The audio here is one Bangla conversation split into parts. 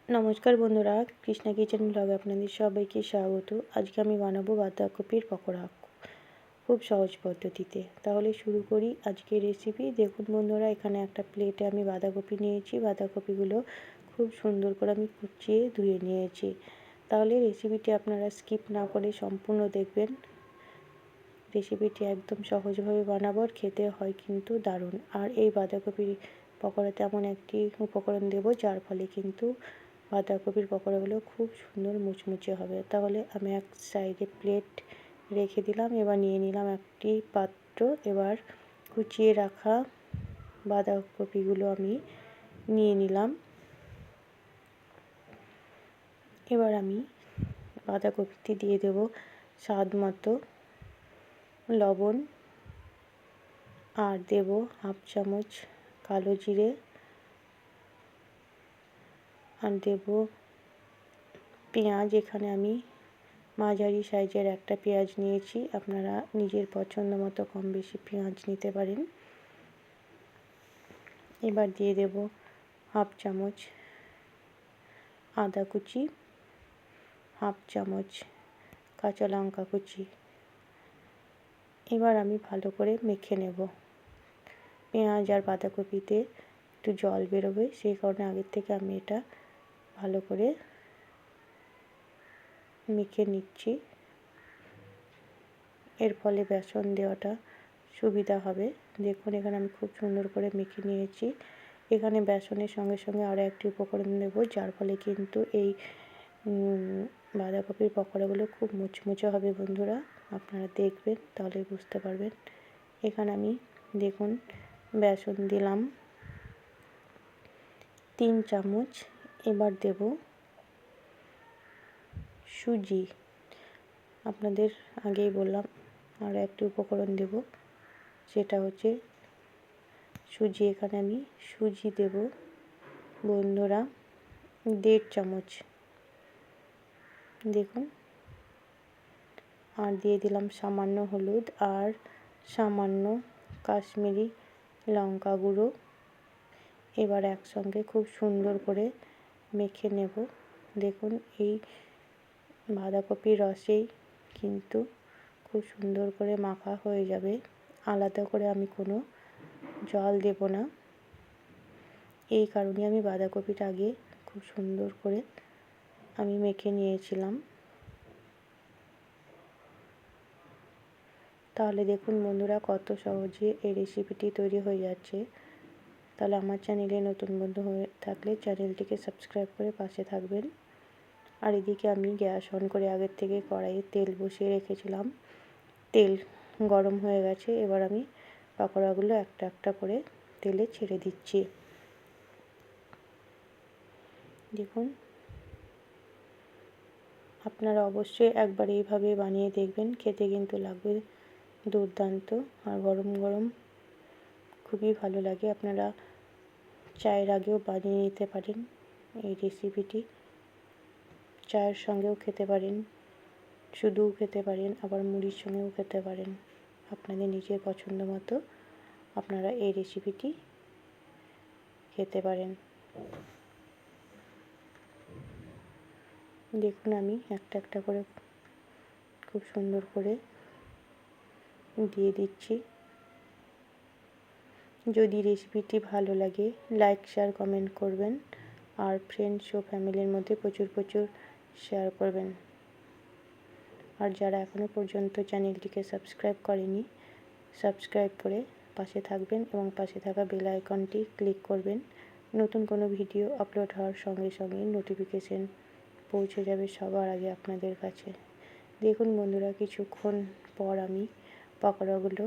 নমস্কার বন্ধুরা, কৃষ্ণা কিচেন ব্লগে আপনাদের সবাইকে স্বাগত। আজকে আমি বানাবো বাঁধাকপির পকোড়া খুব সহজ পদ্ধতিতে। তাহলে শুরু করি আজকের রেসিপি। দেখুন বন্ধুরা, এখানে একটা প্লেটে আমি বাঁধাকপি নিয়েছি। বাঁধাকপিগুলো খুব সুন্দর করে আমি কুচিয়ে ধুয়ে নিয়েছি। তাহলে রেসিপিটি আপনারা স্কিপ না করে সম্পূর্ণ দেখবেন। রেসিপিটি একদম সহজভাবে বানাবো, আর খেতে হয় কিন্তু দারুণ। আর এই বাঁধাকপির পকোড়াতে এমন একটি উপকরণ দেবো যার ফলে কিন্তু বাঁধাকপির পকোড়াগুলো খুব সুন্দর মুচমুচে হবে। তাহলে আমি এক সাইডে প্লেট রেখে দিলাম। এবার নিয়ে নিলাম একটি পাত্র। এবার কুচিয়ে রাখা বাঁধাকপিগুলো আমি নিয়ে নিলাম। এবার আমি বাঁধাকপিতে দিয়ে দেব স্বাদ মতো লবণ, আর দেব হাফ চামচ কালো জিরে, আর দেব পেঁয়াজ। এখানে আমি মাঝারি সাইজের একটা পেঁয়াজ নিয়েছি, আপনারা নিজের পছন্দ মতো কম বেশি পেঁয়াজ নিতে পারেন। এবার দিয়ে দেব হাফ চামচ আদা কুচি, হাফ চামচ কাঁচা লঙ্কা কুচি। এবার আমি ভালো করে মেখে নেব। পেঁয়াজ আর বাঁধাকপিতে একটু জল বেরোবে, সেই কারণে আগের থেকে আমি এটা ভালো করে মেখে নিচ্ছি। এর ফলে বেসন দেওয়াটা সুবিধা হবে। দেখুন এখানে আমি খুব সুন্দর করে মেখে নিয়েছি। এখানে বেসনের সঙ্গে সঙ্গে আরও একটি উপকরণ দেব, যার ফলে কিন্তু এই বাঁধাকপির পকোড়াগুলো খুব মুচমুচে হবে। বন্ধুরা, আপনারা দেখবেন তাহলে বুঝতে পারবেন। এখানে আমি দেখুন বেসন দিলাম 3 চামচ। এবার দেব সুজি। আপনাদের আগেই বললাম আরও একটি উপকরণ দেব, সেটা হচ্ছে সুজি। এখানে আমি সুজি দেব বন্ধুরা 1.5 চামচ। দেখুন, আর দিয়ে দিলাম সামান্য হলুদ আর সামান্য কাশ্মীরি লঙ্কা গুঁড়ো। এবার একসঙ্গে খুব সুন্দর করে মেখে নেব। দেখুন এই বাঁধাকপির রসেই কিন্তু খুব সুন্দর করে মাখা হয়ে যাবে। আলাদা করে আমি কোনো জল দেব না। এই কারণে আমি বাঁধাকপিটা আগে খুব সুন্দর করে আমি মেখে নিয়েছিলাম। তাহলে দেখুন বন্ধুরা, কত সহজে এই রেসিপিটি তৈরি হয়ে যাচ্ছে। তাহলে আমার চ্যানেলে নতুন বন্ধু হয়ে থাকলে চ্যানেলটিকে সাবস্ক্রাইব করে পাশে থাকবেন। আর এদিকে আমি গ্যাস অন করে আগের থেকে কড়াইয়ে তেল বসিয়ে রেখেছিলাম। তেল গরম হয়ে গেছে। এবার আমি পকোড়াগুলো একটা একটা করে তেলে ছেড়ে দিচ্ছি। দেখুন, আপনারা অবশ্যই একবার এইভাবে বানিয়ে দেখবেন, খেতে কিন্তু লাগবে দুর্দান্ত। আর গরম গরম খুবই ভালো লাগে। আপনারা চায়ের আগেও বানিয়ে নিতে পারেন এই রেসিপিটি। চায়ের সঙ্গেও খেতে পারেন, শুধুও খেতে পারেন, আবার মুড়ির সঙ্গেও খেতে পারেন। আপনাদের নিজের পছন্দ মতো আপনারা এই রেসিপিটি খেতে পারেন। দেখুন আমি একটা একটা করে খুব সুন্দর করে দিয়ে দিচ্ছি। যদি রেসিপিটি ভালো লাগে লাইক শেয়ার কমেন্ট করবেন, আর ফ্রেন্ডস ও ফ্যামিলির মধ্যে প্রচুর প্রচুর শেয়ার করবেন। আর যারা এখনও পর্যন্ত চ্যানেলটিকে সাবস্ক্রাইব করেনি, সাবস্ক্রাইব করে পাশে থাকবেন এবং পাশে থাকা বেল আইকনটি ক্লিক করবেন। নতুন কোনো ভিডিও আপলোড হওয়ার সঙ্গে সঙ্গে নোটিফিকেশন পৌঁছে যাবে সবার আগে আপনাদের কাছে। দেখুন বন্ধুরা, কিছুক্ষণ পর আমি পকোড়াগুলো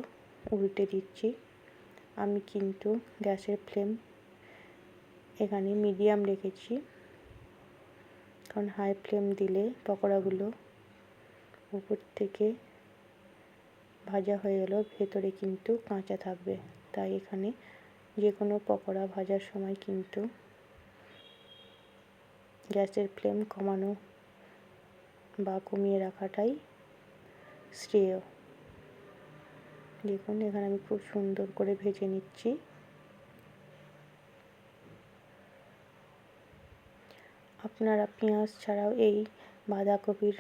উল্টে দিচ্ছি। আমি কিন্তু গ্যাসের ফ্লেম এখানে মিডিয়াম রেখেছি, কারণ হাই ফ্লেম দিলে পকোড়াগুলো উপর থেকে ভাজা হয়ে গেলেও ভেতরে কিন্তু কাঁচা থাকবে। তাই এখানে যে কোনো পকোড়া ভাজার সময় কিন্তু গ্যাসের ফ্লেম কমানো বা কমিয়ে রাখাটাই শ্রেয়। দেখুন এখানে আমি খুব সুন্দর করে ভেজে নিচ্ছি। আপনারা পেঁয়াজ ছাড়াও এই বাঁধাকপির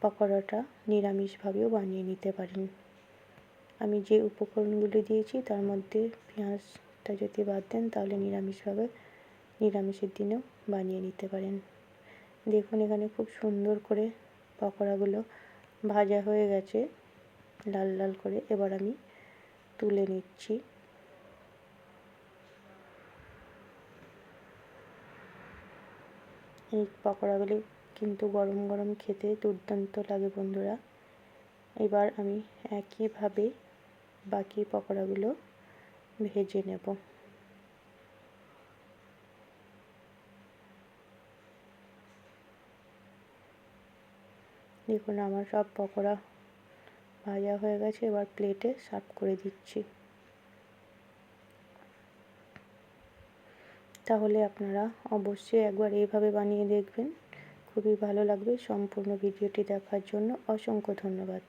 পকোড়াটা নিরামিষভাবেও বানিয়ে নিতে পারেন। আমি যে উপকরণগুলো দিয়েছি তার মধ্যে পেঁয়াজটা যদি বাদ দেন তাহলে নিরামিষের দিনেও বানিয়ে নিতে পারেন। দেখুন এখানে খুব সুন্দর করে পকোড়াগুলো ভাজা হয়ে গেছে লাল লাল করে। এবার আমি তুলে নিচ্ছি। এই পকোড়াগুলি কিন্তু গরম গরম খেতে দুর্দান্ত লাগে বন্ধুরা। এবার আমি একইভাবে বাকি পকোড়াগুলো ভেজে নেব। দেখুন আমার সব পকোড়া ভাজা হয়ে গেছে, এবার প্লেটে সার্ভ করে দিচ্ছি। তাহলে আপনারা অবশ্যই একবার এইভাবে বানিয়ে দেখবেন, খুবই ভালো লাগবে। সম্পূর্ণ ভিডিওটি দেখার জন্য অসংখ্য ধন্যবাদ।